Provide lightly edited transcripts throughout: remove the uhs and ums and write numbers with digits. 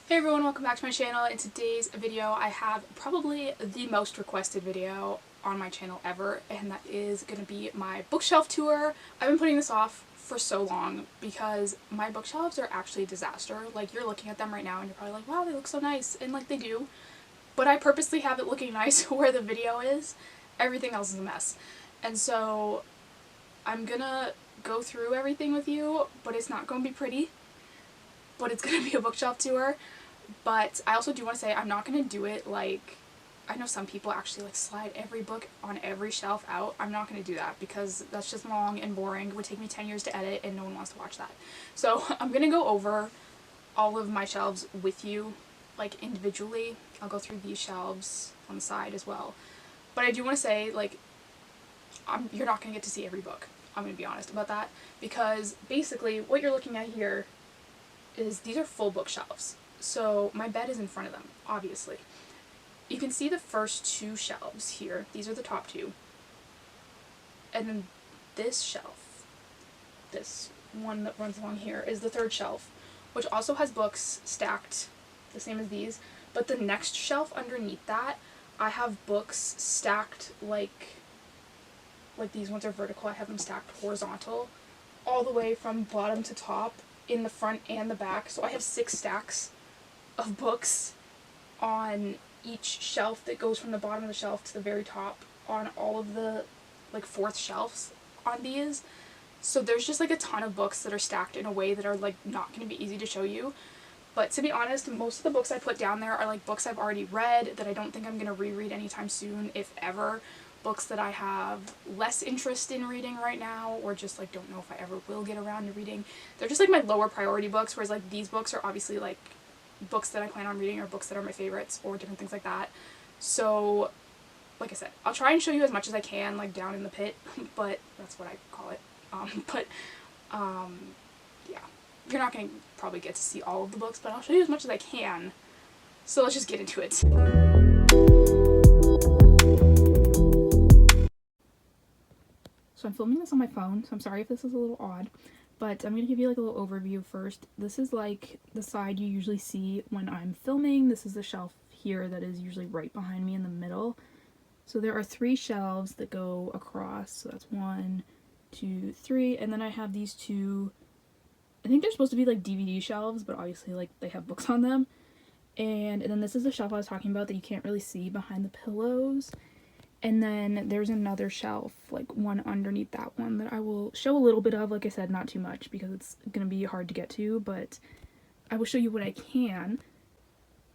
Hey everyone, welcome back to my channel. In today's video I have probably the most requested video on my channel ever, and that is going to be my bookshelf tour. I've been putting this off for so long because my bookshelves are actually a disaster. Like, you're looking at them right now and you're probably like, wow, they look so nice, and like they do, but I purposely have it looking nice where the video is. Everything else is a mess. And so I'm gonna go through everything with you, but it's not going to be pretty, but it's going to be a bookshelf tour. But I also do want to say I'm not going to do it like, I know some people actually like slide every book on every shelf out. I'm not going to do that because that's just long and boring. It would take me 10 years to edit and no one wants to watch that. So I'm going to go over all of my shelves with you, like individually. I'll go through these shelves on the side as well. But I do want to say, like, you're not going to get to see every book. I'm going to be honest about that, because basically what you're looking at here is these are full bookshelves. So my bed is in front of them, obviously. You can see the first two shelves here. These are the top two. And then this shelf, this one that runs along here, is the third shelf, which also has books stacked the same as these. But the next shelf underneath that, I have books stacked like these ones are vertical. I have them stacked horizontal all the way from bottom to top in the front and the back. So I have 6 stacks of books on each shelf that goes from the bottom of the shelf to the very top on all of the like 4th shelves on these. So there's just like a ton of books that are stacked in a way that are like not going to be easy to show you. But to be honest, most of the books I put down there are like books I've already read that I don't think I'm going to reread anytime soon, if ever. Books that I have less interest in reading right now, or just like don't know if I ever will get around to reading. They're just like my lower priority books, whereas like these books are obviously like books that I plan on reading or books that are my favorites or different things like that. So like I said, I'll try and show you as much as I can, like down in the pit, but that's what I call it. Yeah, you're not going to probably get to see all of the books, but I'll show you as much as I can. So let's just get into it. So I'm filming this on my phone, so I'm sorry if this is a little odd, but I'm going to give you like a little overview first. This is like the side you usually see when I'm filming. This is the shelf here that is usually right behind me in the middle. So there are 3 shelves that go across, so that's 1, 2, 3, and then I have these 2, I think they're supposed to be like DVD shelves, but obviously like they have books on them. And then this is the shelf I was talking about that you can't really see behind the pillows. And then there's another shelf, like one underneath that one, that I will show a little bit of. Like I said, not too much because it's going to be hard to get to, but I will show you what I can.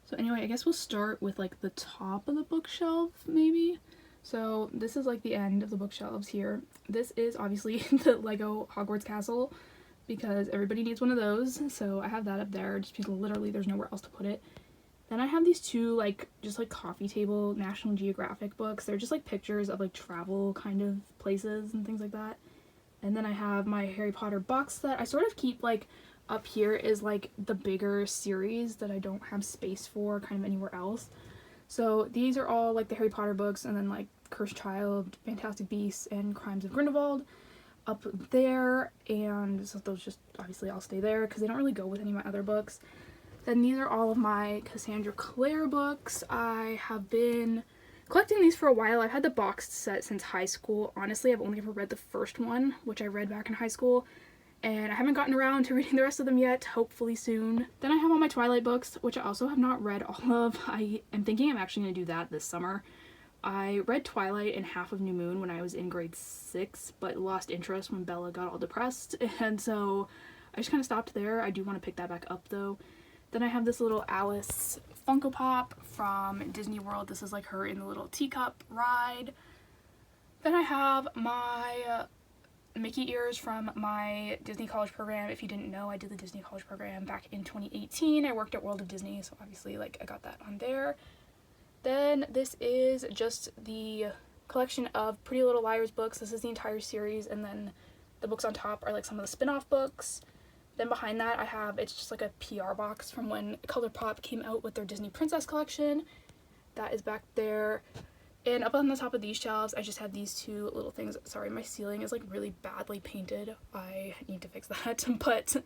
So anyway, I guess we'll start with like the top of the bookshelf, maybe. So this is like the end of the bookshelves here. This is obviously the Lego Hogwarts castle because everybody needs one of those. So I have that up there just because literally there's nowhere else to put it. Then I have these 2 like just like coffee table National Geographic books. They're just like pictures of like travel kind of places and things like that. And then I have my Harry Potter box set. I sort of keep like up here is like the bigger series that I don't have space for kind of anywhere else. So these are all like the Harry Potter books, and then like Cursed Child, Fantastic Beasts, and Crimes of Grindelwald up there. And so those just obviously all stay there because they don't really go with any of my other books. Then these are all of my Cassandra Clare books. I have been collecting these for a while. I've had the box set since high school. Honestly, I've only ever read the first one, which I read back in high school, and I haven't gotten around to reading the rest of them yet, hopefully soon. Then I have all my Twilight books, which I also have not read all of. I am thinking I'm actually going to do that this summer. I read Twilight and half of New Moon when I was in grade 6, but lost interest when Bella got all depressed, and so I just kind of stopped there. I do want to pick that back up though. Then I have this little Alice Funko Pop from Disney World. This is like her in the little teacup ride. Then I have my Mickey ears from my Disney College program. If you didn't know, I did the Disney College program back in 2018. I worked at World of Disney, so obviously like I got that on there. Then this is just the collection of Pretty Little Liars books. This is the entire series, and then the books on top are like some of the spin-off books. Then behind that I have, it's just like a PR box from when ColourPop came out with their Disney Princess collection. That is back there. And up on the top of these shelves, I just have these 2 little things. Sorry, my ceiling is like really badly painted. I need to fix that. But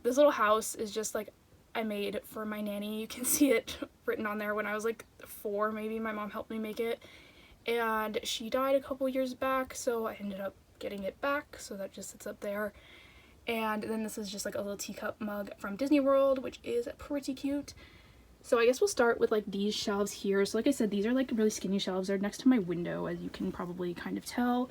this little house is just like I made for my nanny. You can see it written on there when I was like 4, maybe. My mom helped me make it. And she died a couple years back, so I ended up getting it back, so that just sits up there. And then this is just like a little teacup mug from Disney World, which is pretty cute. So I guess we'll start with like these shelves here. So like I said, these are like really skinny shelves. They're next to my window, as you can probably kind of tell.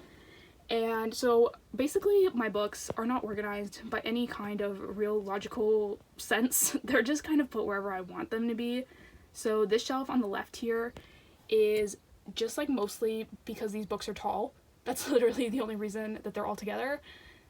And so basically my books are not organized by any kind of real logical sense. They're just kind of put wherever I want them to be. So this shelf on the left here is just like mostly because these books are tall. That's literally the only reason that they're all together.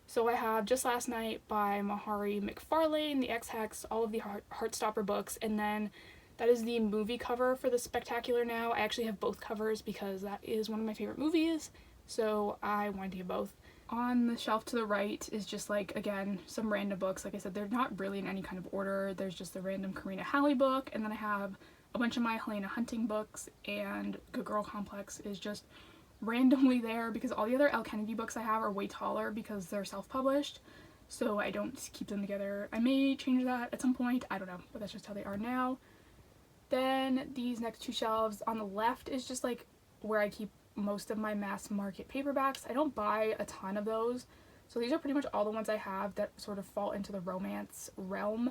So I have Just Last Night by Mahari McFarlane, the X-Hex, all of the Heartstopper books, and then that is the movie cover for the Spectacular Now. I actually have both covers because that is one of my favorite movies. So I wanted to get both. On the shelf to the right is just like, again, some random books. Like I said, they're not really in any kind of order. There's just the random Karina Halley book, and then I have a bunch of my Helena Hunting books, and Good Girl Complex is just randomly there because all the other Elle Kennedy books I have are way taller because they're self-published. So I don't keep them together. I may change that at some point. I don't know, but that's just how they are now. Then these next two shelves on the left is just like where I keep most of my mass market paperbacks. I don't buy a ton of those, so these are pretty much all the ones I have that sort of fall into the romance realm.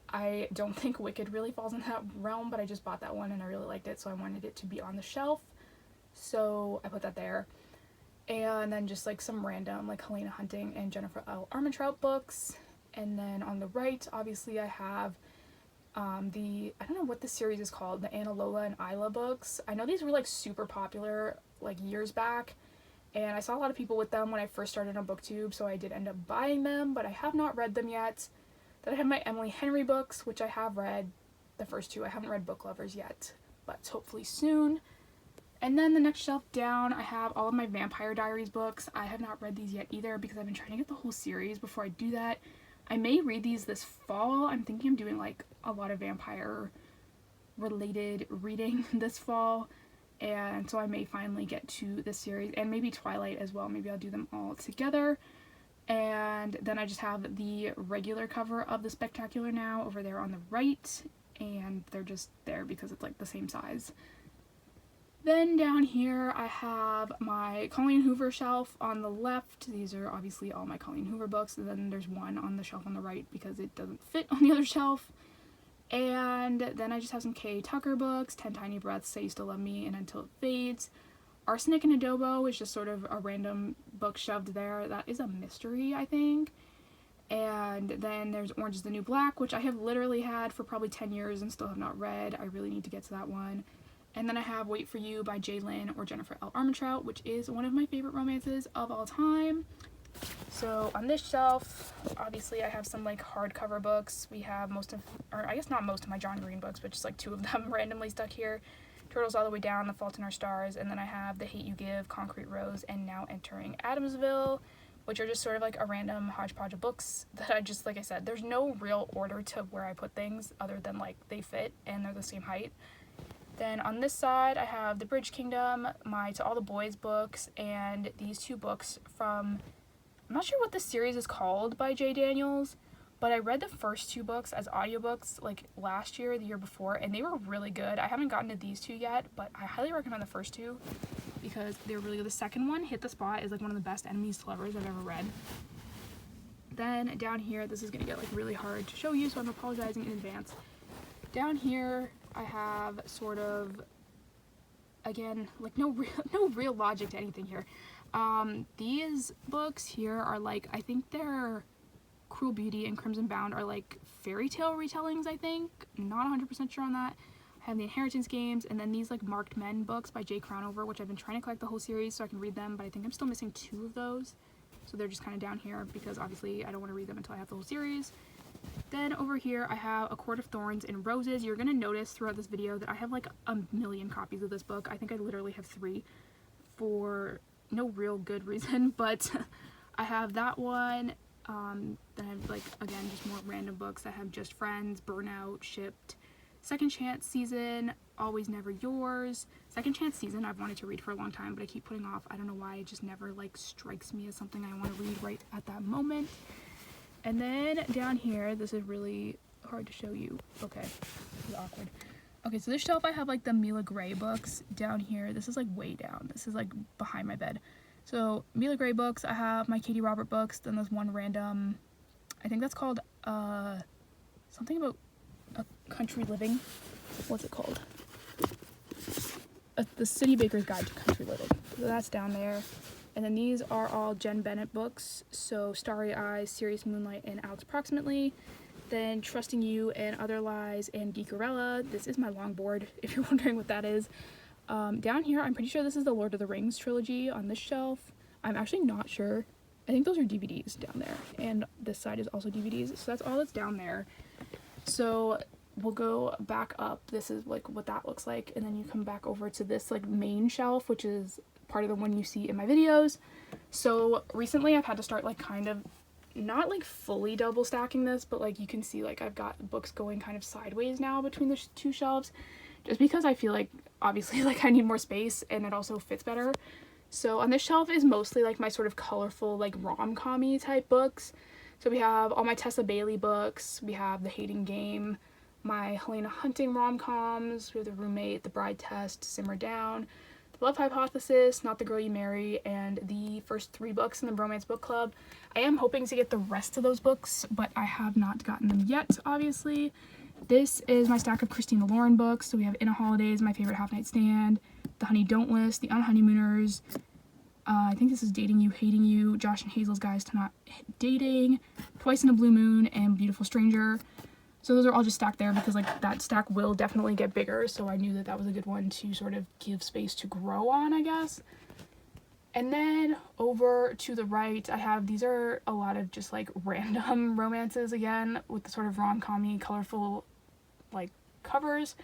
I don't think Wicked really falls in that realm, but I just bought that one and I really liked it, so I wanted it to be on the shelf, so I put that there. And then just like some random like Helena Hunting and Jennifer L. Armentrout books. And then on the right, obviously I have I don't know what this series is called, the Anna Lola and Isla books. I know these were like super popular like years back, and I saw a lot of people with them when I first started on BookTube, so I did end up buying them, but I have not read them yet. Then I have my Emily Henry books, which I have read the first two. I haven't read Book Lovers yet, but hopefully soon. And then the next shelf down, I have all of my Vampire Diaries books. I have not read these yet either because I've been trying to get the whole series before I do that. I may read these this fall. I'm thinking I'm doing like a lot of vampire related reading this fall, and so I may finally get to this series, and maybe Twilight as well. Maybe I'll do them all together. And then I just have the regular cover of the Spectacular Now over there on the right, and they're just there because it's like the same size. Then down here I have my Colleen Hoover shelf on the left. These are obviously all my Colleen Hoover books, and then there's one on the shelf on the right because it doesn't fit on the other shelf. And then I just have some K. Tucker books, 10 Tiny Breaths, Say You Still Love Me, and Until It Fades. Arsenic and Adobo is just sort of a random book shoved there. That is a mystery, I think. And then there's Orange is the New Black, which I have literally had for probably 10 years and still have not read. I really need to get to that one. And then I have Wait For You by J. Lynn or Jennifer L. Armentrout, which is one of my favorite romances of all time. So on this shelf, obviously I have some like hardcover books. We have most of, or I guess not most of my John Green books, but just like 2 of them randomly stuck here. Turtles All the Way Down, The Fault in Our Stars, and then I have The Hate You Give, Concrete Rose, and Now Entering Adamsville, which are just sort of like a random hodgepodge of books that I just, like I said, there's no real order to where I put things other than like they fit and they're the same height. Then on this side, I have The Bridge Kingdom, my To All the Boys books, and these 2 books from, I'm not sure what this series is called by J. Daniels, but I read the first 2 books as audiobooks like last year or the year before, and they were really good. I haven't gotten to these 2 yet, but I highly recommend the first 2 because they're really good. The second one, Hit the Spot, is like one of the best enemies to lovers I've ever read. Then down here, this is going to get like really hard to show you, so I'm apologizing in advance. Down here, I have sort of, again, like no real logic to anything here. These books here are like, I think they're Cruel Beauty and Crimson Bound are like fairy tale retellings, I think. Not 100% sure on that. I have the Inheritance Games, and then these like Marked Men books by Jay Crownover, which I've been trying to collect the whole series so I can read them, but I think I'm still missing 2 of those. So they're just kind of down here because obviously I don't want to read them until I have the whole series. Then over here I have A Court of Thorns and Roses. You're going to notice throughout this video that I have like a million copies of this book. I think I literally have 3 for no real good reason, but I have that one. Then I have like, again, just more random books. I have Just Friends, Burnout, Shipped, Second Chance Season, Always Never Yours. Second Chance Season I've wanted to read for a long time, but I keep putting off. I don't know why, it just never like strikes me as something I want to read right at that moment. And then down here, this is really hard to show you. Okay, this is awkward. Okay, so this shelf I have like the Mila Gray books down here. This is like way down. This is like behind my bed. So Mila Gray books, I have my Katie Robert books, then there's one random, I think that's called something about a country living. What's it called? The City Baker's Guide to Country Living. So that's down there. And then these are all Jen Bennett books. So Starry Eyes, Serious Moonlight, and Alex Approximately. Then Trusting You and Other Lies and Geekerella. This is my longboard, if you're wondering what that is. Down here, I'm pretty sure this is the Lord of the Rings trilogy on this shelf. I'm actually not sure. I think those are DVDs down there. And this side is also DVDs. So that's all that's down there. So we'll go back up. This is like what that looks like. And then you come back over to this like main shelf, which is part of the one you see in my videos. So recently I've had to start like kind of not like fully double stacking this, but like you can see like I've got books going kind of sideways now between the two shelves, just because I feel like obviously like I need more space and it also fits better. So on this shelf is mostly like my sort of colorful like rom-com-y type books. So we have all my Tessa Bailey books, we have The Hating Game, my Helena Hunting rom-coms, we have The Roommate, The Bride Test, Simmer Down, The Love Hypothesis, Not the Girl You Marry, and the first 3 books in the Romance Book Club. I am hoping to get the rest of those books, but I have not gotten them yet, obviously. This is my stack of Christina Lauren books. So we have In a Holidays, My Favorite Half Night Stand, The Honey Don't List, The Unhoneymooners, I think this is Dating You, Hating You, Josh and Hazel's Guides to Not Dating, Twice in a Blue Moon, and Beautiful Stranger. So those are all just stacked there because like that stack will definitely get bigger, so I knew that that was a good one to sort of give space to grow on, I guess. And then over to the right, I have, these are a lot of just like random romances again with the sort of rom-com-y, colorful like covers.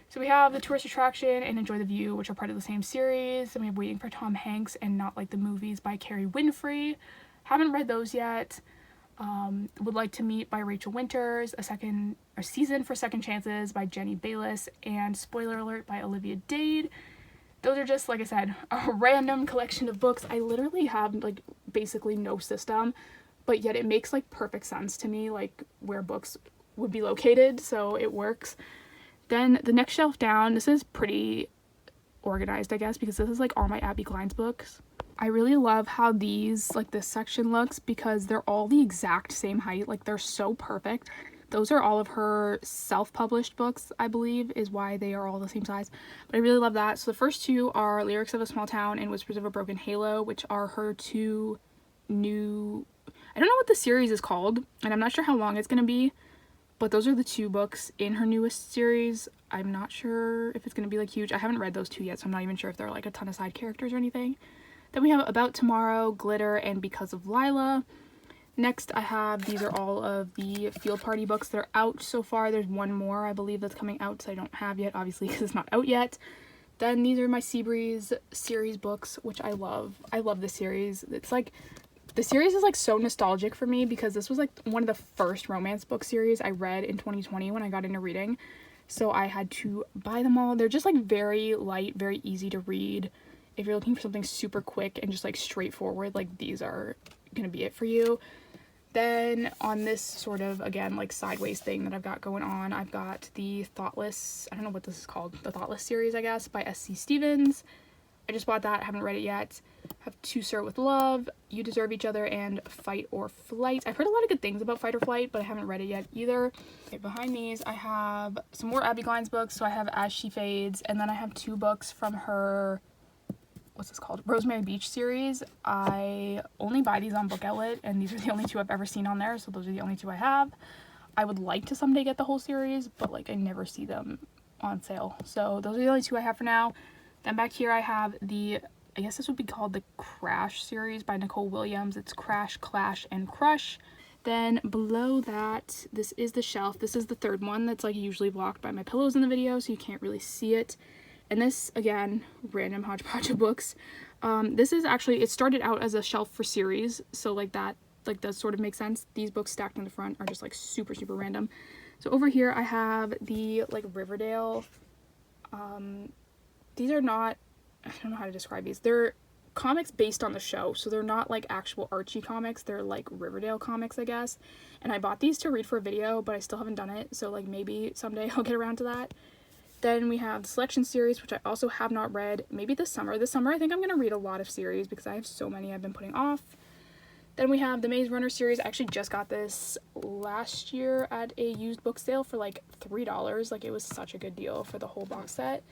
So we have The Tourist Attraction and Enjoy the View, which are part of the same series. And we have Waiting for Tom Hanks and Not Like the Movies by Carrie Winfrey. Haven't read those yet. Would Like to Meet by Rachel Winters, a season for Second Chances by Jenny Bayless, and Spoiler Alert by Olivia Dade. Those are just, like I said, a random collection of books. I literally have like basically no system, but yet it makes like perfect sense to me, like where books would be located, so it works. Then the next shelf down, this is pretty organized, I guess, because this is like all my Abby Glines books. I really love how these, like this section looks, because they're all the exact same height. Like they're so perfect. Those are all of her self-published books, I believe, is why they are all the same size. But I really love that. So the first 2 are Lyrics of a Small Town and Whispers of a Broken Halo, which are her 2 new, I don't know what the series is called, and I'm not sure how long it's going to be. But those are the 2 books in her newest series. I'm not sure if it's going to be like huge. I haven't read those 2 yet, so I'm not even sure if they're like a ton of side characters or anything. Then we have About Tomorrow, Glitter, and Because of Lila. Next I have, these are all of the Field Party books that are out so far. There's one more I believe that's coming out, so I don't have yet, obviously, because it's not out yet. Then these are my Seabreeze series books, which I love. I love this series. It's like, the series is like so nostalgic for me because this was like one of the first romance book series I read in 2020 when I got into reading. So I had to buy them all. They're just like very light, very easy to read. If you're looking for something super quick and just like straightforward, like these are gonna be it for you. Then on this sort of, again, like sideways thing that I've got going on, I've got the Thoughtless, I don't know what this is called, the Thoughtless series, I guess, by S.C. Stevens. I just bought that, haven't read it yet. Have To Sir with Love, You Deserve Each Other, and Fight or Flight. I've heard a lot of good things about Fight or Flight, but I haven't read it yet either. Okay, behind these I have some more Abby Glines books. So I have As She Fades, and then I have 2 books from her, what's this called, Rosemary Beach series. I only buy these on Book Outlet, and these are the only 2 I've ever seen on there, so those are the only 2 I have. I would like to someday get the whole series, but like I never see them on sale. So those are the only 2 I have for now. Then back here I have the, I guess this would be called the Crash series by Nicole Williams. It's Crash, Clash, and Crush. Then below that, this is the shelf. This is the 3rd one that's like usually blocked by my pillows in the video, so you can't really see it. And this, again, random hodgepodge of books. This is actually, it started out as a shelf for series, so like that, like does sort of make sense. These books stacked in the front are just like super, super random. So over here I have the like Riverdale, these are not, I don't know how to describe these. They're comics based on the show, so they're not like actual Archie comics, they're like Riverdale comics, I guess. And I bought these to read for a video, but I still haven't done it, so like maybe someday I'll get around to that. Then we have the Selection series, which I also have not read. Maybe this summer. This summer I think I'm going to read a lot of series because I have so many I've been putting off. Then we have the Maze Runner series. I actually just got this last year at a used book sale for like $3. Like, it was such a good deal for the whole box set.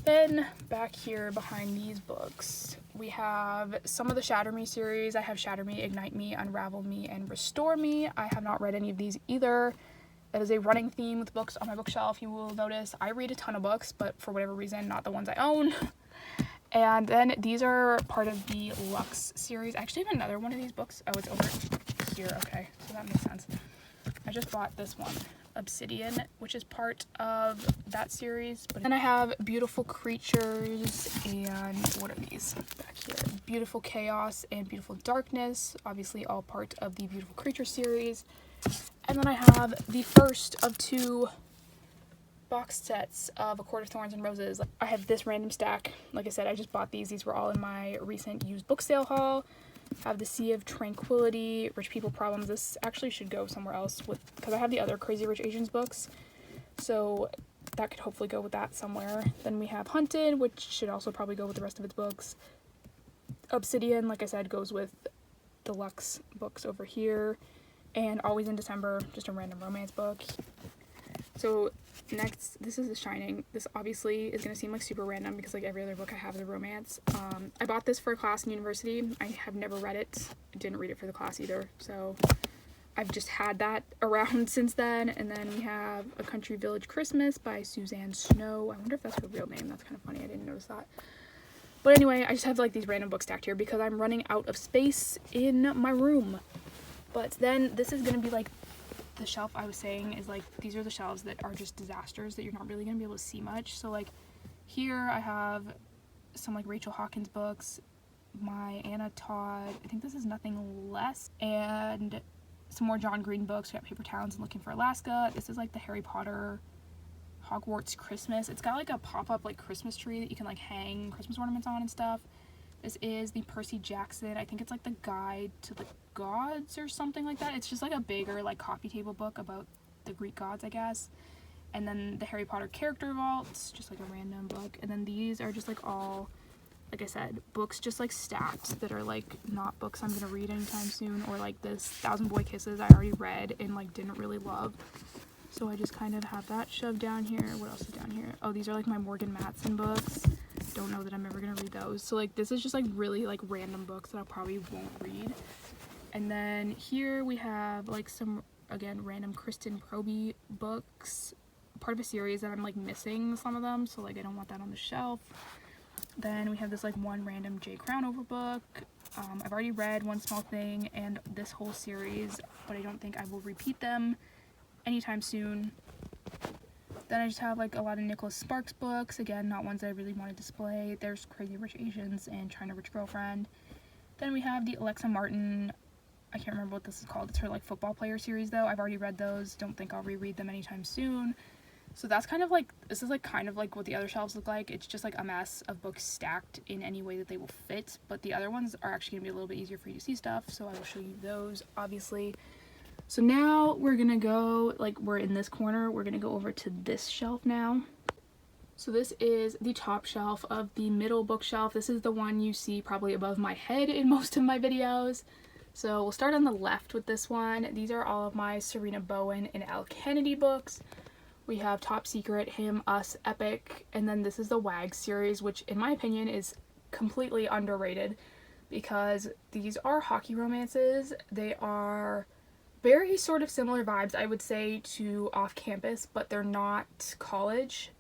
Then back here behind these books, we have some of the Shatter Me series. I have Shatter Me, Ignite Me, Unravel Me, and Restore Me. I have not read any of these either. That is a running theme with books on my bookshelf. You will notice I read a ton of books, but for whatever reason, not the ones I own. And then these are part of the Lux series. I actually have another one of these books. Oh, it's over here. Okay, so that makes sense. I just bought this one, Obsidian, which is part of that series. But then I have Beautiful Creatures and what are these back here? Beautiful Chaos and Beautiful Darkness, obviously all part of the Beautiful Creature series. And then I have the first of 2 box sets of A Court of Thorns and Roses. I have this random stack. Like I said, I just bought these. These were all in my recent used book sale haul. I have the Sea of Tranquility, Rich People Problems. This actually should go somewhere else because I have the other Crazy Rich Asians books. So that could hopefully go with that somewhere. Then we have Hunted, which should also probably go with the rest of its books. Obsidian, like I said, goes with the Lux books over here. And Always in December, just a random romance book. So next, this is The Shining. This obviously is going to seem like super random because like every other book I have is a romance. I bought this for a class in university. I have never read it. I didn't read it for the class either. So I've just had that around since then. And then we have A Country Village Christmas by Suzanne Snow. I wonder if that's her real name. That's kind of funny. I didn't notice that. But anyway, I just have like these random books stacked here because I'm running out of space in my room. But then this is going to be like the shelf I was saying is like, these are the shelves that are just disasters that you're not really going to be able to see much. So like here I have some like Rachel Hawkins books, my Anna Todd, I think this is Nothing Less, and some more John Green books. We got Paper Towns and Looking for Alaska. This is like the Harry Potter Hogwarts Christmas. It's got like a pop-up like Christmas tree that you can like hang Christmas ornaments on and stuff. This is the Percy Jackson, I think it's like the Guide to the Gods or something like that. It's just like a bigger like coffee table book about the Greek gods, I guess. And then the Harry Potter Character Vaults, just like a random book. And then these are just like all, like I said, books just like stacked that are like not books I'm gonna read anytime soon, or like this Thousand Boy Kisses I already read and like didn't really love. So I just kind of have that shoved down here. What else is down here? Oh, these are like my Morgan Matson books. Don't know that I'm ever gonna read those. So like this is just like really like random books that I probably won't read. And then here we have like some, again, random Kristen Proby books, part of a series that I'm like missing some of them, so like I don't want that on the shelf. Then we have this like one random J. Crownover book. I've already read One Small Thing and this whole series, but I don't think I will repeat them anytime soon. Then I just have like a lot of Nicholas Sparks books, again, not ones that I really want to display. There's Crazy Rich Asians and China Rich Girlfriend. Then we have the Alexa Martin, I can't remember what this is called. It's her like football player series though. I've already read those. Don't think I'll reread them anytime soon. So that's kind of like, this is like kind of like what the other shelves look like. It's just like a mess of books stacked in any way that they will fit. But the other ones are actually going to be a little bit easier for you to see stuff. So I will show you those, obviously. So now we're going to go, like we're in this corner, we're going to go over to this shelf now. So this is the top shelf of the middle bookshelf. This is the one you see probably above my head in most of my videos. So we'll start on the left with this one. These are all of my Serena Bowen and Al Kennedy books. We have Top Secret, Him, Us, Epic, and then this is the WAG series, which in my opinion is completely underrated because these are hockey romances. They are very sort of similar vibes, I would say, to Off Campus, but they're not college.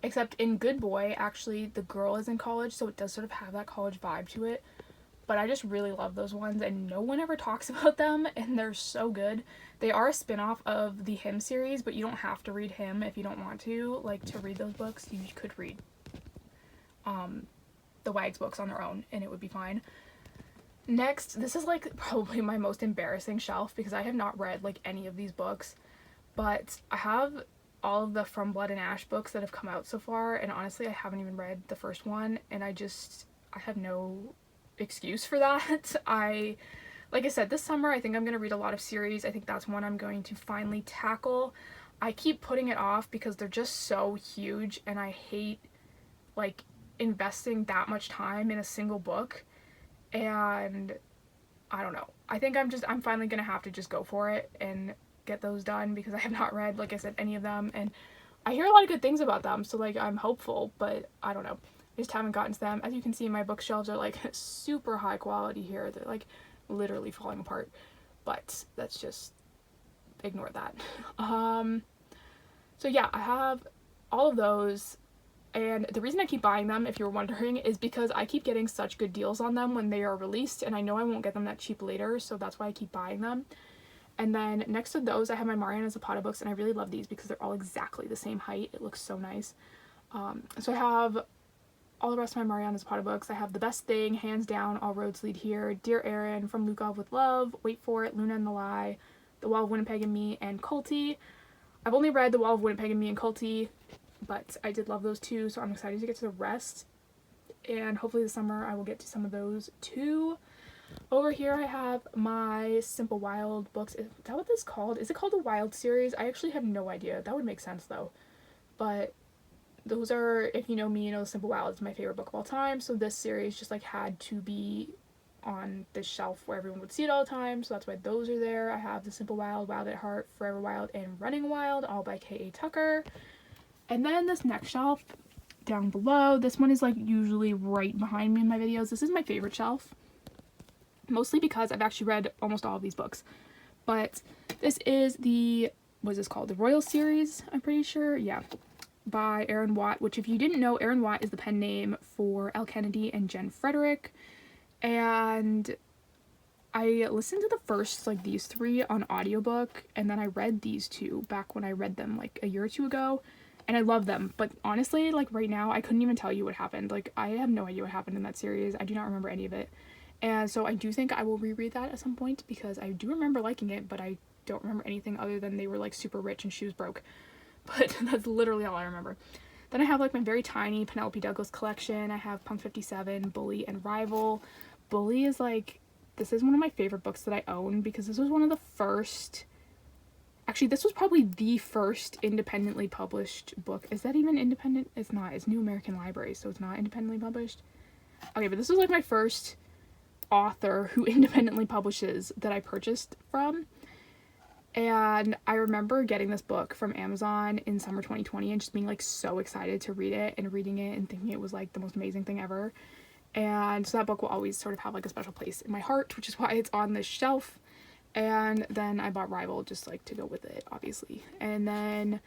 Except in Good Boy, actually, the girl is in college, so it does sort of have that college vibe to it. But I just really love those ones, and no one ever talks about them, and they're so good. They are a spin-off of the Him series, but you don't have to read Him if you don't want to. Like, to read those books, you could read the Wags books on their own, and it would be fine. Next, this is like probably my most embarrassing shelf because I have not read like any of these books, but I have all of the From Blood and Ash books that have come out so far, and honestly I haven't even read the first one, and I I have no excuse for that. Like I said, this summer I think I'm going to read a lot of series. I think that's one I'm going to finally tackle. I keep putting it off because they're just so huge, and I hate, like, investing that much time in a single book, and I don't know. I think I'm finally going to have to just go for it and get those done, because I have not read, like I said, any of them, and I hear a lot of good things about them, so, like, I'm hopeful, but I don't know. I just haven't gotten to them. As you can see, my bookshelves are, like, super high quality here. They're, like, literally falling apart, but that's just, ignore that. So yeah, I have all of those, and the reason I keep buying them, if you're wondering, is because I keep getting such good deals on them when they are released, and I know I won't get them that cheap later, so that's why I keep buying them. And then next to those, I have my Mariana Zapata books, and I really love these because they're all exactly the same height. It looks so nice. So I have all the rest of my Mariana Zapata books. I have The Best Thing, hands down, All Roads Lead Here, Dear Aaron, From Lukov with Love, Wait For It, Luna and the Lie, The Wall of Winnipeg and Me, and Culty. I've only read The Wall of Winnipeg and Me and Culty, but I did love those two, so I'm excited to get to the rest. And hopefully this summer I will get to some of those too. Over here I have my Simple Wild books. Is that what this is called? Is it called the Wild series? I actually have no idea. That would make sense though. But those are, if you know me, you know Simple Wild is my favorite book of all time, so this series just like had to be on this shelf where everyone would see it all the time, so that's why those are there. I have The Simple Wild, Wild at Heart, Forever Wild, and Running Wild, all by K.A. Tucker. And then this next shelf down below, this one is like usually right behind me in my videos. This is my favorite shelf, mostly because I've actually read almost all of these books. But this is the, what is this called? The Royal series, I'm pretty sure. Yeah. By Aaron Watt, which if you didn't know, Aaron Watt is the pen name for Elle Kennedy and Jen Frederick. And I listened to the first, like, these three on audiobook, and then I read these two back when I read them, like, a year or two ago, and I love them. But honestly, like, right now, I couldn't even tell you what happened. Like, I have no idea what happened in that series. I do not remember any of it. And so I do think I will reread that at some point, because I do remember liking it, but I don't remember anything other than they were, like, super rich and she was broke. But that's literally all I remember. Then I have, like, my very tiny Penelope Douglas collection. I have Punk 57, Bully, and Rival. Bully is, like, this is one of my favorite books that I own, because this was one of the first, actually, this was probably the first independently published book. Is that even independent? It's not. It's New American Library, so it's not independently published. Okay, but this was, like, my first author who independently publishes that I purchased from. And I remember getting this book from Amazon in summer 2020 and just being, like, so excited to read it and reading it and thinking it was, like, the most amazing thing ever. And so that book will always sort of have, like, a special place in my heart, which is why it's on this shelf. And then I bought Rival just, like, to go with it, obviously. And then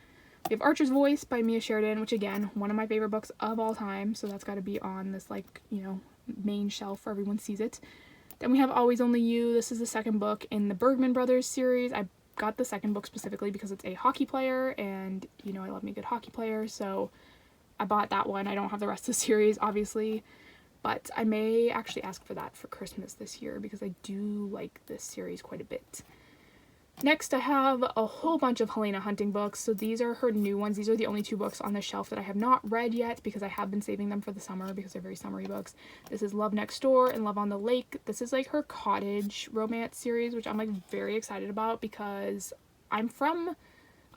we have Archer's Voice by Mia Sheridan, which, again, one of my favorite books of all time. So that's got to be on this, like, you know, main shelf where everyone sees it. Then we have Always Only You. This is the second book in the Bergman Brothers series. I got the second book specifically because it's a hockey player, and, you know, I love me a good hockey player, so I bought that one. I don't have the rest of the series, obviously, but I may actually ask for that for Christmas this year, because I do like this series quite a bit. Next, I have a whole bunch of Helena Hunting books. So these are her new ones. These are the only two books on the shelf that I have not read yet, because I have been saving them for the summer because they're very summery books. This is Love Next Door and Love on the Lake. This is like her cottage romance series, which I'm like very excited about, because I'm from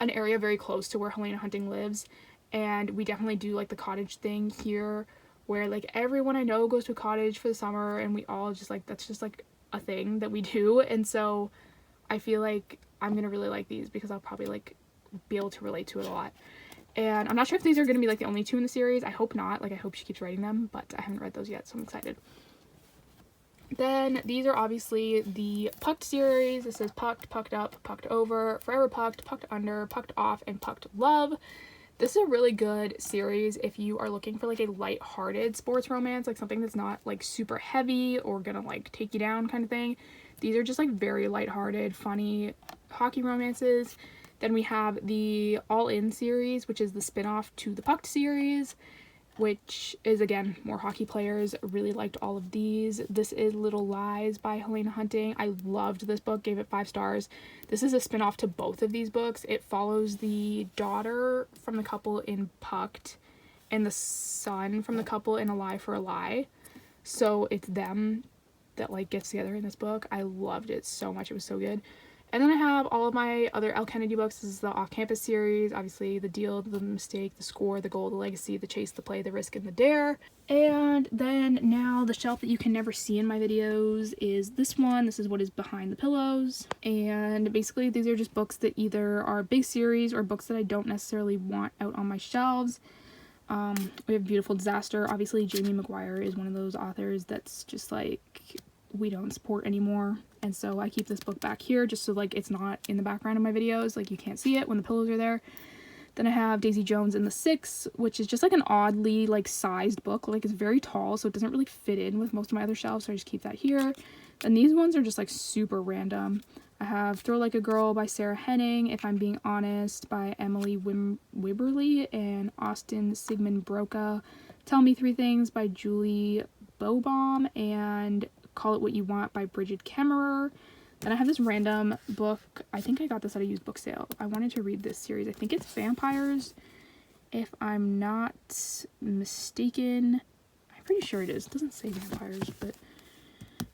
an area very close to where Helena Hunting lives, and we definitely do like the cottage thing here, where like everyone I know goes to a cottage for the summer, and we all just like, that's just like a thing that we do. And so I feel like I'm gonna really like these, because I'll probably like be able to relate to it a lot. And I'm not sure if these are gonna be like the only two in the series. I hope not. Like, I hope she keeps writing them, but I haven't read those yet, so I'm excited. Then these are obviously the Pucked series. This is Pucked, Pucked Up, Pucked Over, Forever Pucked, Pucked Under, Pucked Off, and Pucked Love. This is a really good series if you are looking for like a light-hearted sports romance, like something that's not like super heavy or gonna like take you down kind of thing. These are just like very light-hearted, funny hockey romances. Then we have the All In series, which is the spin-off to the Pucked series, which is, again, more hockey players. Really liked all of these. This is Little Lies by Helena Hunting. I loved this book, gave it 5 stars. This is a spin-off to both of these books. It follows the daughter from the couple in Pucked and the son from the couple in A Lie for a Lie. So it's them that like gets together in this book. I loved it so much. It was so good. And then I have all of my other L. Kennedy books. This is the Off-Campus series. Obviously, The Deal, The Mistake, The Score, The Goal, The Legacy, The Chase, The Play, The Risk, and The Dare. And then now the shelf that you can never see in my videos is this one. This is what is behind the pillows. And basically, these are just books that either are big series or books that I don't necessarily want out on my shelves. We have Beautiful Disaster. Obviously, Jamie McGuire is one of those authors that's just like we don't support anymore, and so I keep this book back here just so like it's not in the background of my videos, like you can't see it when the pillows are there. Then I have Daisy Jones and the Six, which is just like an oddly like sized book. Like it's very tall, so it doesn't really fit in with most of my other shelves, so I just keep that here. And these ones are just like super random. I have Throw Like a Girl by Sarah Henning, If I'm Being Honest by Emily Wibberley and Austin Sigmund Broca, Tell Me Three Things by Julie Bobaum, and Call It What You Want by Bridget Kemmerer. Then I have this random book. I think I got this at a used book sale. I wanted to read this series. I think it's Vampires, if I'm not mistaken. I'm pretty sure it is. It doesn't say vampires, but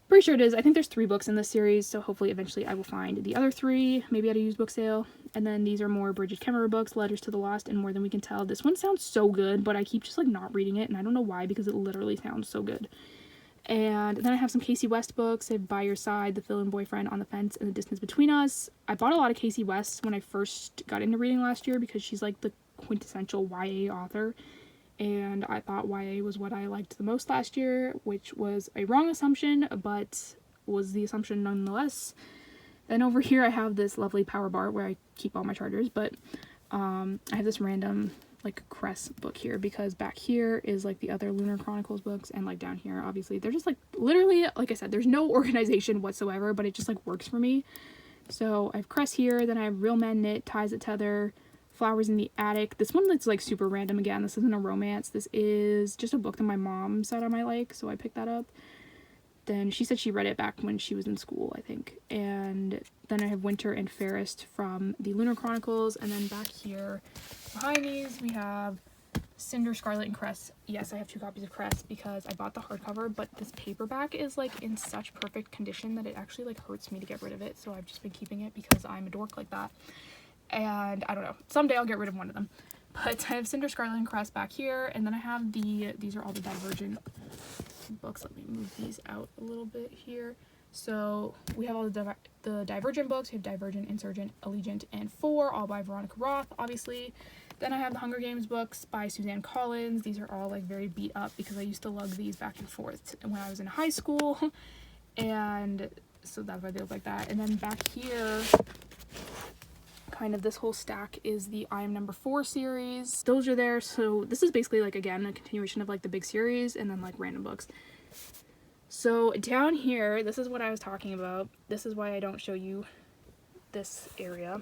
pretty sure it is. I think there's 3 books in this series, so hopefully eventually I will find the other 3, maybe at a used book sale. And then these are more Bridget Kemmerer books, Letters to the Lost and More Than We Can Tell. This one sounds so good, but I keep just like not reading it, and I don't know why, because it literally sounds so good. And then I have some Casey West books. I have By Your Side, The Fill-In Boyfriend, On the Fence, and The Distance Between Us. I bought a lot of Casey West when I first got into reading last year because she's like the quintessential YA author. And I thought YA was what I liked the most last year, which was a wrong assumption, but was the assumption nonetheless. Then over here I have this lovely power bar where I keep all my chargers, but I have this random like Cress book here because back here is like the other Lunar Chronicles books, and like down here obviously they're just like literally, like I said, there's no organization whatsoever, but it just like works for me. So I have Cress here, then I have Real Men Knit, Ties That Tether, Flowers in the Attic. This one that's like super random again. This isn't a romance. This is just a book that my mom said I might like, so I picked that up. Then she said she read it back when she was in school, I think. And then I have Winter and Fairest from the Lunar Chronicles. And then back here behind these we have Cinder, Scarlet, and Cress. Yes, I have 2 copies of Cress because I bought the hardcover, but this paperback is like in such perfect condition that it actually like hurts me to get rid of it. So I've just been keeping it because I'm a dork like that. And I don't know, someday I'll get rid of one of them. But I have Cinder, Scarlet, and Cress back here, and then I have these are all the Divergent books. Let me move these out a little bit here. So we have all the Divergent books. We have Divergent, Insurgent, Allegiant, and 4, all by Veronica Roth, obviously. Then I have the Hunger Games books by Suzanne Collins. These are all like very beat up because I used to lug these back and forth when I was in high school, and so that's why they look like that. And then back here, kind of this whole stack is the I Am Number 4 series. Those are there, so this is basically like again a continuation of like the big series and then like random books. So down here, this is what I was talking about. This is why I don't show you this area.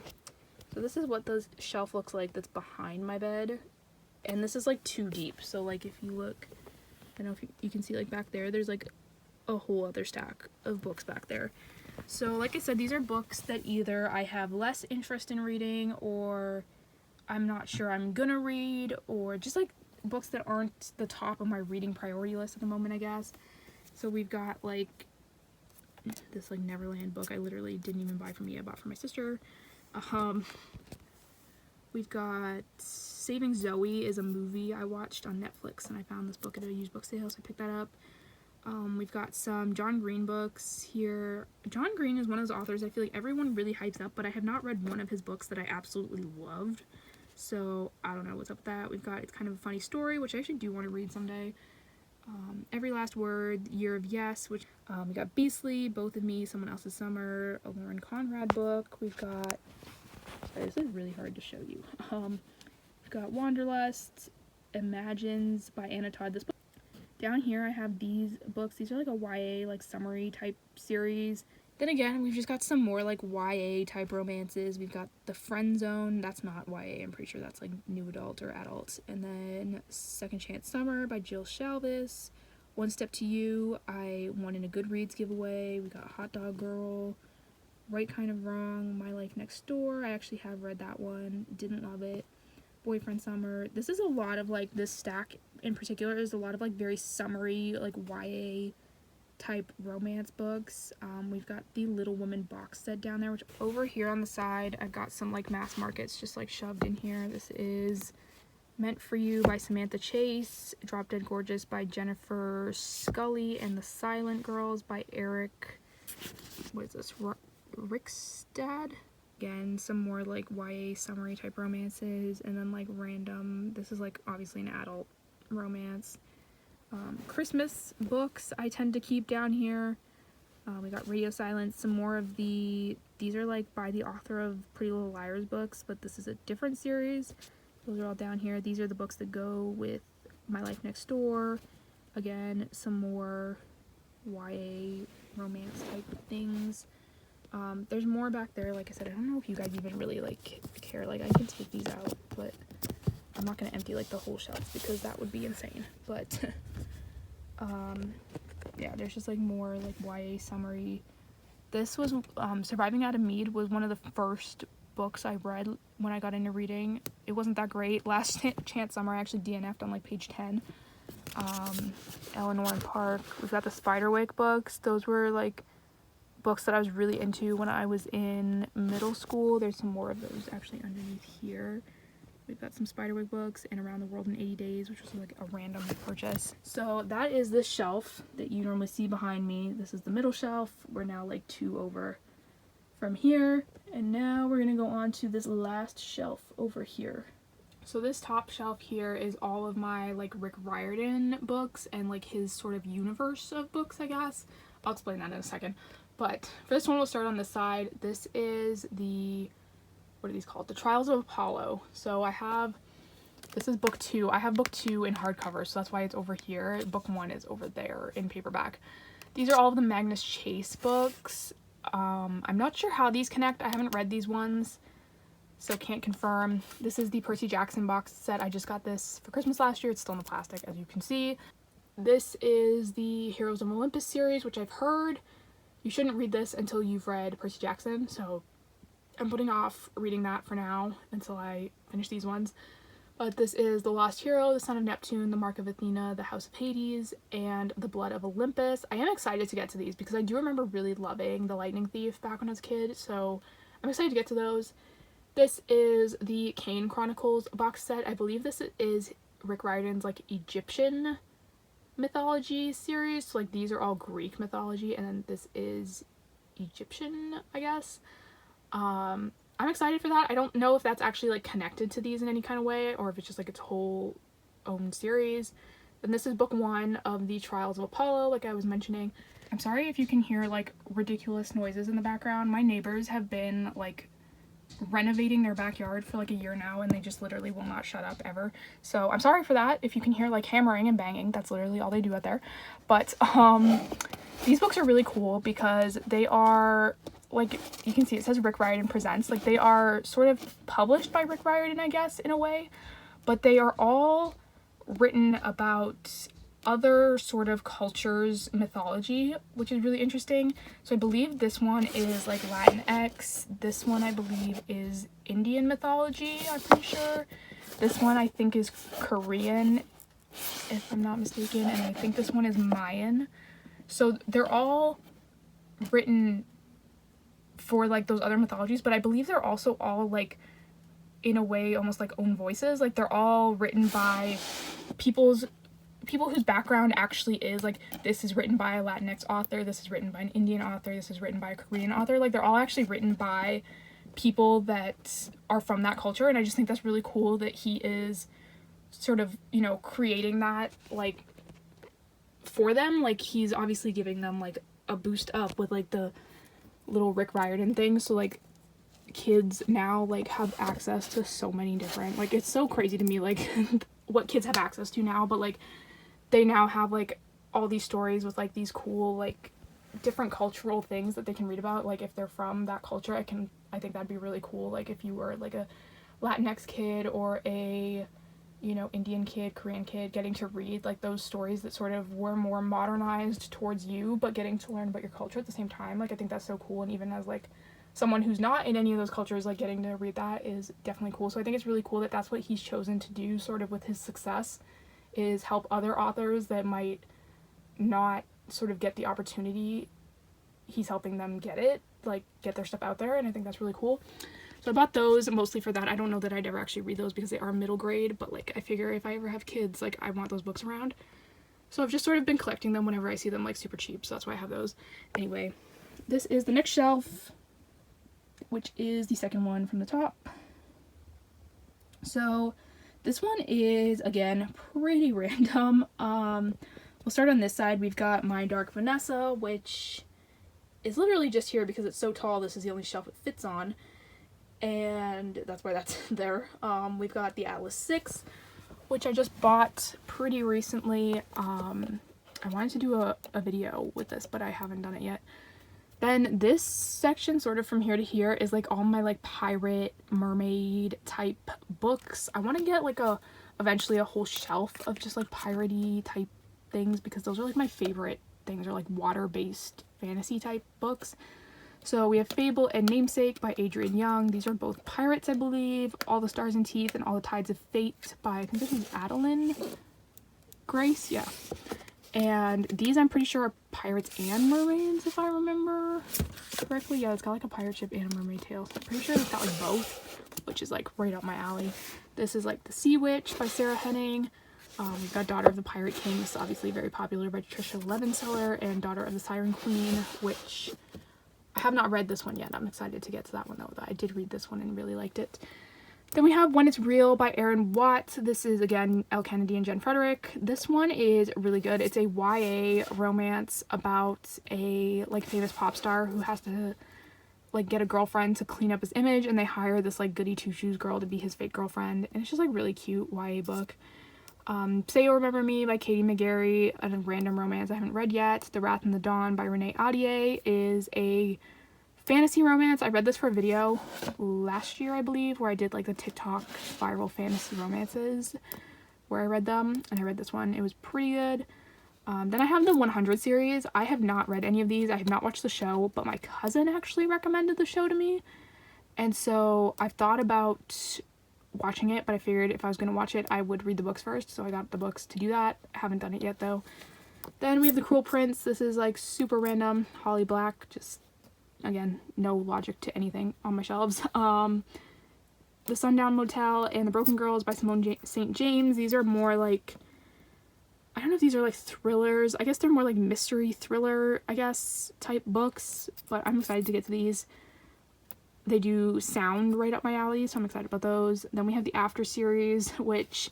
So this is what the shelf looks like that's behind my bed, and this is like too deep. So like if you look, I don't know if you can see like back there, there's like a whole other stack of books back there. So like I said, these are books that either I have less interest in reading, or I'm not sure I'm gonna read, or just like books that aren't the top of my reading priority list at the moment, I guess. So we've got like this like Neverland book I literally didn't even buy for me, I bought for my sister. We've got Saving Zoe is a movie I watched on Netflix, and I found this book at a used book sale, so I picked that up. We've got some John Green books here. John Green is one of those authors I feel like everyone really hypes up, but I have not read one of his books that I absolutely loved. So I don't know what's up with that. We've got It's Kind of a Funny Story, which I actually do want to read someday. Every Last Word, Year of Yes, which we got Beastly, Both of Me, Someone Else's Summer, a Lauren Conrad book. We've got, sorry, this is really hard to show you. We've got Wanderlust, Imagines by Anna Todd. This book. Down here I have these books. These are like a YA like summary type series. Then again, we've just got some more like YA type romances. We've got The Friend Zone. That's not YA. I'm pretty sure that's like new adult or adult. And then Second Chance Summer by Jill Shalvis. One Step to You. I won in a Goodreads giveaway. We got Hot Dog Girl. Right Kind of Wrong. My Life Next Door. I actually have read that one. Didn't love it. Boyfriend Summer. This is a lot of like this stack in particular is a lot of like very summary like YA type romance books. We've got the Little Woman box set down there, which over here on the side I've got some like mass markets just like shoved in here. This is Meant for You by Samantha Chase, Drop Dead Gorgeous by Jennifer Scully, and The Silent Girls by Eric, what is this, Rickstad? Again, some more like YA summary type romances, and then like random, this is like obviously an adult romance. Christmas books I tend to keep down here. We got Radio Silence, some more of these are like by the author of Pretty Little Liars books, but this is a different series. Those are all down here. These are the books that go with My Life Next Door. Again, some more YA romance type things. There's more back there. Like I said, I don't know if you guys even really like care. Like I can take these out, but I'm not gonna empty like the whole shelf because that would be insane. But yeah, there's just like more like YA summary. This was Surviving Adam Mead was one of the first books I read when I got into reading. It wasn't that great. Last Chance Summer I actually DNF'd on like page 10. Eleanor and Park. We've got the Spiderwick books. Those were like books that I was really into when I was in middle school. There's some more of those actually underneath here. We've got some Spiderwick books and Around the World in 80 Days, which was like a random purchase. So that is this shelf that you normally see behind me. This is the middle shelf. We're now like 2 over from here, and now we're gonna go on to this last shelf over here. So this top shelf here is all of my like Rick Riordan books and like his sort of universe of books, I guess. I'll explain that in a second. But for this one, we'll start on this side. This is the, what are these called? The Trials of Apollo. So this is book 2. I have book 2 in hardcover, so that's why it's over here. Book 1 is over there in paperback. These are all of the Magnus Chase books. I'm not sure how these connect. I haven't read these ones, so can't confirm. This is the Percy Jackson box set. I just got this for Christmas last year. It's still in the plastic, as you can see. This is the Heroes of Olympus series, which I've heard you shouldn't read this until you've read Percy Jackson, so I'm putting off reading that for now until I finish these ones. But this is The Lost Hero, The Son of Neptune, The Mark of Athena, The House of Hades, and The Blood of Olympus. I am excited to get to these because I do remember really loving The Lightning Thief back when I was a kid, so I'm excited to get to those. This is the Kane Chronicles box set. I believe this is Rick Riordan's like Egyptian mythology series. So like these are all Greek mythology, and then this is Egyptian, I guess. I'm excited for that. I don't know if that's actually like connected to these in any kind of way, or if it's just like its whole own series. And this is book 1 of the Trials of Apollo, like I was mentioning. I'm sorry if you can hear like ridiculous noises in the background. My neighbors have been like renovating their backyard for like a year now, and they just literally will not shut up ever. So I'm sorry for that. If you can hear like hammering and banging, that's literally all they do out there. But these books are really cool because they are, like, you can see it says Rick Riordan Presents. Like, they are sort of published by Rick Riordan, I guess, in a way, but they are all written about other sort of cultures' mythology, which is really interesting. So I believe this one is like Latinx. This one I believe is Indian mythology, I'm pretty sure. This one I think is Korean, if I'm not mistaken, and I think this one is Mayan. So they're all written for like those other mythologies, but I believe they're also all like in a way almost like own voices. Like they're all written by people whose background actually is like, this is written by a Latinx author, this is written by an Indian author, this is written by a Korean author. Like they're all actually written by people that are from that culture, and I just think that's really cool that he is sort of, you know, creating that like for them. Like he's obviously giving them like a boost up with like the little Rick Riordan thing, so like kids now like have access to so many different, like it's so crazy to me like what kids have access to now, but like they now have like all these stories with like these cool like different cultural things that they can read about. Like if they're from that culture, I think that'd be really cool. Like if you were like a Latinx kid or a, you know, Indian kid, Korean kid, getting to read like those stories that sort of were more modernized towards you, but getting to learn about your culture at the same time. Like I think that's so cool. And even as like someone who's not in any of those cultures, like getting to read that is definitely cool. So I think it's really cool that that's what he's chosen to do sort of with his success, is help other authors that might not sort of get the opportunity. He's helping them get it, like get their stuff out there, and I think that's really cool. So I bought those mostly for that. I don't know that I'd ever actually read those because they are middle grade, but like I figure if I ever have kids, like I want those books around. So I've just sort of been collecting them whenever I see them like super cheap, so that's why I have those. Anyway, this is the next shelf, which is the second one from the top. So this one is, again, pretty random. We'll start on this side. We've got My Dark Vanessa, which is literally just here because it's so tall. This is the only shelf it fits on, and that's why that's there. We've got the Atlas 6, which I just bought pretty recently. I wanted to do a video with this, but I haven't done it yet. Then this section, sort of from here to here, is like all my like pirate, mermaid type books. I want to get like eventually a whole shelf of just like piratey type things, because those are like my favorite things, are like water-based fantasy type books. So we have Fable and Namesake by Adrian Young. These are both pirates, I believe. All the Stars and Teeth and All the Tides of Fate by, I think this is Adeline Grace, yeah. And these I'm pretty sure are pirates and mermaids, if I remember correctly. Yeah, it's got like a pirate ship and a mermaid tail. So I'm pretty sure it's got like both, which is like right up my alley. This is like The Sea Witch by Sarah Henning. We've got Daughter of the Pirate King. This is obviously very popular by Tricia Levenseller. And Daughter of the Siren Queen, which I have not read this one yet. I'm excited to get to that one though. I did read this one and really liked it. Then we have When It's Real by Erin Watt. This is, again, Elle Kennedy and Jen Frederick. This one is really good. It's a YA romance about a, like, famous pop star who has to, like, get a girlfriend to clean up his image, and they hire this, like, goody two-shoes girl to be his fake girlfriend. And it's just, like, really cute YA book. Say You'll Remember Me by Katie McGarry, a random romance I haven't read yet. The Wrath and the Dawn by Renee Audier is a fantasy romance. I read this for a video last year, I believe, where I did like the TikTok viral fantasy romances where I read them, and I read this one. It was pretty good. Then I have the 100 series. I have not read any of these. I have not watched the show, but my cousin actually recommended the show to me, and so I've thought about watching it, but I figured if I was going to watch it, I would read the books first, so I got the books to do that. I haven't done it yet though. Then we have The Cruel Prince. This is like super random. Holly Black, just again, no logic to anything on my shelves. The Sundown Motel and The Broken Girls by Simone St. James. These are more like, I don't know if these are like thrillers. I guess they're more like mystery thriller, I guess, type books, but I'm excited to get to these. They do sound right up my alley, so I'm excited about those. Then we have the After series, which,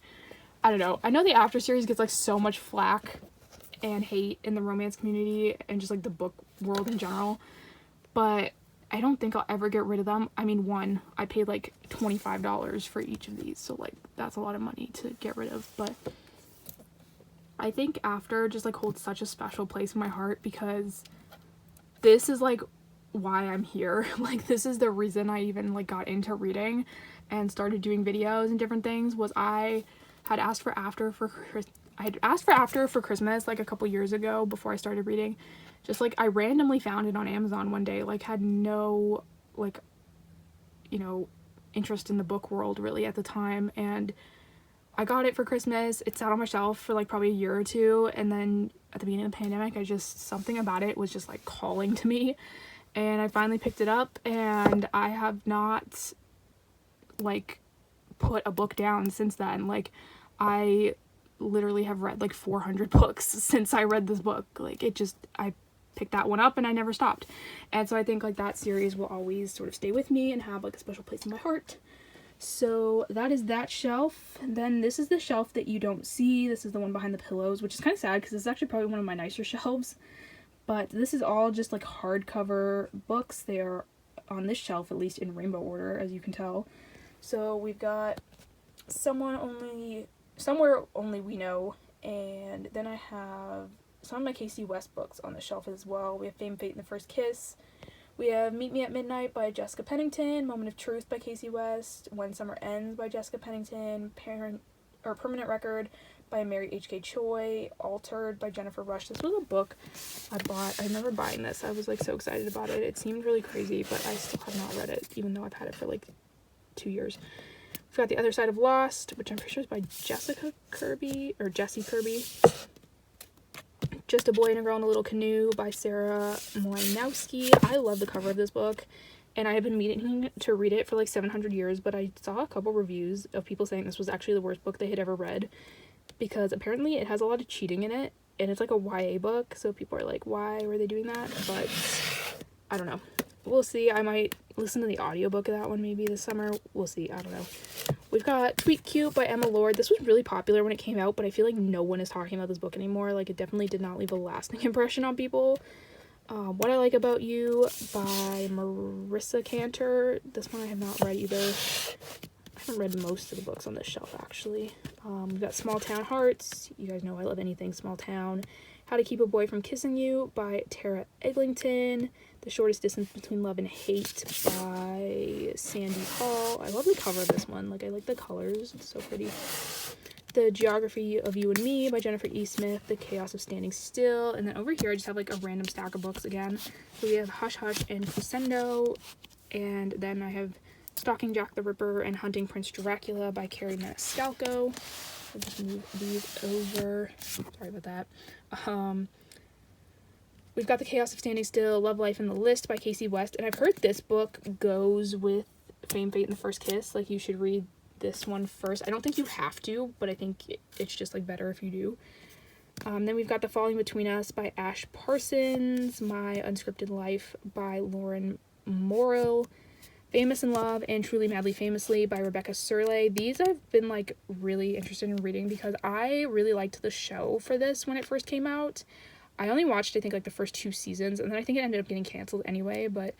I don't know. I know the After series gets like so much flack and hate in the romance community and just like the book world in general, but I don't think I'll ever get rid of them. I mean, one, I paid like $25 for each of these, so like that's a lot of money to get rid of, but I think After just like holds such a special place in my heart because this is like why I'm here. Like, this is the reason I even like got into reading and started doing videos and different things. Was I had asked for After for Christmas like a couple years ago before I started reading. Just like I randomly found it on Amazon one day, like had no like, you know, interest in the book world really at the time, and I got it for Christmas. It sat on my shelf for like probably a year or two, and then at the beginning of the pandemic, something about it was just like calling to me, and I finally picked it up, and I have not like put a book down since then. Like, I literally have read like 400 books since I read this book. Like, I picked that one up and I never stopped, and so I think like that series will always sort of stay with me and have like a special place in my heart. So that is that shelf. Then this is the shelf that you don't see. This is the one behind the pillows, which is kind of sad because it's actually probably one of my nicer shelves, but this is all just like hardcover books. They are on this shelf, at least in rainbow order, as you can tell. So we've got Somewhere Only We Know, and then I have some of my Casey West books on the shelf as well. We have Fame, Fate, and the First Kiss. We have Meet Me at Midnight by Jessica Pennington, Moment of Truth by Casey West, When Summer Ends by Jessica Pennington, Permanent Record by Mary H.K. Choi, Altered by Jennifer Rush. This was a book I bought. I remember buying this. I was like so excited about it. It seemed really crazy, but I still have not read it, even though I've had it for like 2 years. We've got The Other Side of Lost, which I'm pretty sure is by Jessica Kirby, or Jessie Kirby. Just a Boy and a Girl in a Little Canoe by Sarah Mlynowski. I love the cover of this book, and I have been meaning to read it for like 700 years, but I saw a couple reviews of people saying this was actually the worst book they had ever read, because apparently it has a lot of cheating in it, and it's like a YA book, so people are like, why were they doing that? But I don't know. We'll see. I might listen to the audiobook of that one maybe this summer. We'll see. I don't know. We've got Tweet Cute by Emma Lord. This was really popular when it came out, but I feel like no one is talking about this book anymore. Like, it definitely did not leave a lasting impression on people. What I Like About You by Marissa Cantor. This one I have not read either. I haven't read most of the books on this shelf, actually. We've got Small Town Hearts. You guys know I love anything small town. How to Keep a Boy from Kissing You by Tara Eglinton. The Shortest Distance Between Love and Hate by Sandy Hall. I love the cover of this one. Like, I like the colors. It's so pretty. The Geography of You and Me by Jennifer E. Smith. The Chaos of Standing Still. And then over here I just have like a random stack of books again. So we have Hush Hush and Crescendo. And then I have Stalking Jack the Ripper and Hunting Prince Dracula by Carrie Maniscalco. I'll just move these over. Sorry about that. We've got The Chaos of Standing Still, Love, Life, and the List by Casey West. And I've heard this book goes with Fame, Fate, and the First Kiss. Like, you should read this one first. I don't think you have to, but I think it's just, like, better if you do. Then we've got The Falling Between Us by Ash Parsons. My Unscripted Life by Lauren Morrill. Famous in Love and Truly Madly Famously by Rebecca Surley. These I've been, like, really interested in reading because I really liked the show for this when it first came out. I only watched, I think, like, the first 2 seasons, and then I think it ended up getting canceled anyway, but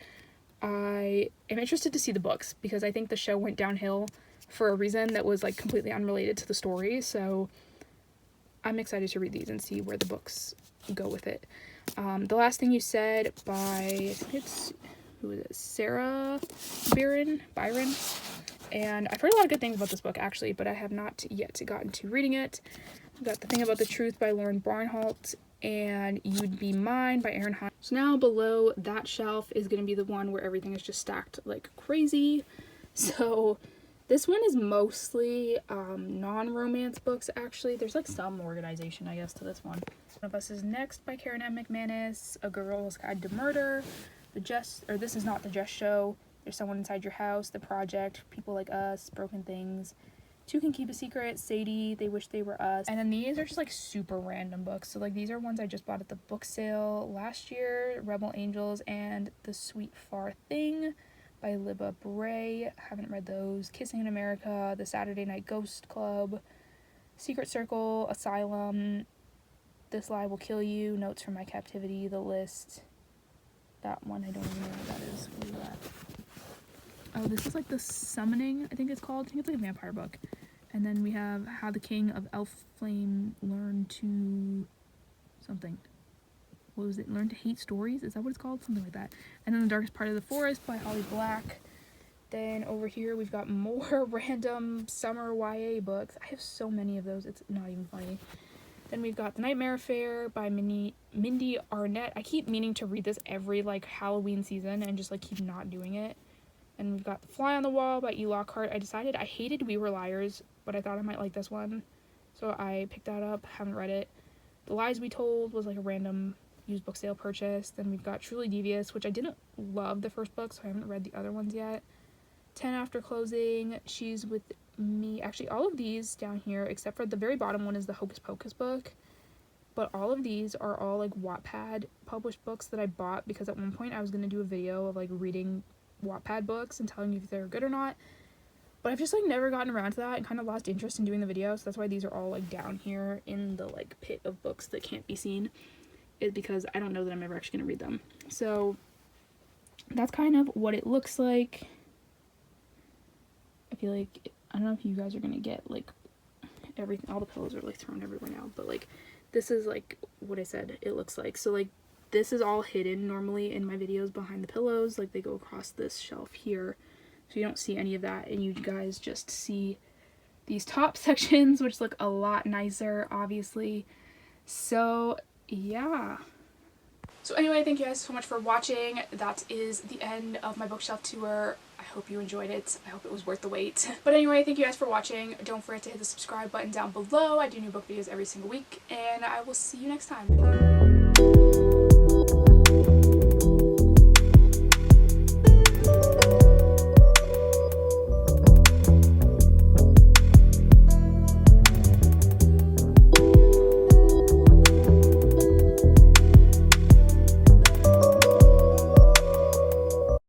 I am interested to see the books, because I think the show went downhill for a reason that was, like, completely unrelated to the story, so I'm excited to read these and see where the books go with it. The Last Thing You Said by, I think it's, who is it, Sarah Byron, and I've heard a lot of good things about this book, actually, but I have not yet gotten to reading it. We've got The Thing About the Truth by Lauren Barnholt, and You'd Be Mine by Erin Hunt. So now below that shelf is going to be the one where everything is just stacked like crazy. So this one is mostly non-romance books, actually. There's like some organization, I guess, to this one. One of Us Is Next by Karen M. McManus, A Girl's Guide to Murder, This Is Not the Just Show, There's Someone Inside Your House, The Project, People Like Us, Broken Things, Two Can Keep a Secret, Sadie, They Wish They Were Us. And then these are just like super random books. So like these are ones I just bought at the book sale last year. Rebel Angels and The Sweet Far Thing by Libba Bray. Haven't read those. Kissing in America, The Saturday Night Ghost Club, Secret Circle, Asylum, This Lie Will Kill You, Notes from My Captivity, The List. That one, I don't even know what that is. What is that? Oh, this is like The Summoning, I think it's called. I think it's like a vampire book. And then we have How the King of Elf Flame Learned to something. What was it? Learn to Hate Stories? Is that what it's called? Something like that. And then The Darkest Part of the Forest by Holly Black. Then over here we've got more random summer YA books. I have so many of those, it's not even funny. Then we've got The Nightmare Affair by Mindy Arnett. I keep meaning to read this every like Halloween season and just like keep not doing it. And we've got The Fly on the Wall by E. Lockhart. I decided I hated We Were Liars, but I thought I might like this one, so I picked that up. Haven't read it. The Lies We Told was like a random used book sale purchase. Then we've got Truly Devious, which I didn't love the first book, so I haven't read the other ones yet. 10 After Closing, She's With Me. Actually, all of these down here, except for the very bottom one, is the Hocus Pocus book. But all of these are all like Wattpad published books that I bought because at one point I was going to do a video of like reading Wattpad books and telling you if they're good or not, but I've just like never gotten around to that and kind of lost interest in doing the video, so that's why these are all like down here in the like pit of books that can't be seen, is because I don't know that I'm ever actually gonna read them. So that's kind of what it looks like. I feel like, I don't know if you guys are gonna get like everything, all the pillows are like thrown everywhere now, but like this is like what I said it looks like. So like this is all hidden normally in my videos behind the pillows, like they go across this shelf here, so you don't see any of that, and you guys just see these top sections, which look a lot nicer, obviously. So yeah. So anyway, thank you guys so much for watching. That is the end of my bookshelf tour. I hope you enjoyed it. I hope it was worth the wait. But anyway, thank you guys for watching. Don't forget to hit the subscribe button down below. I do new book videos every single week, and I will see you next time.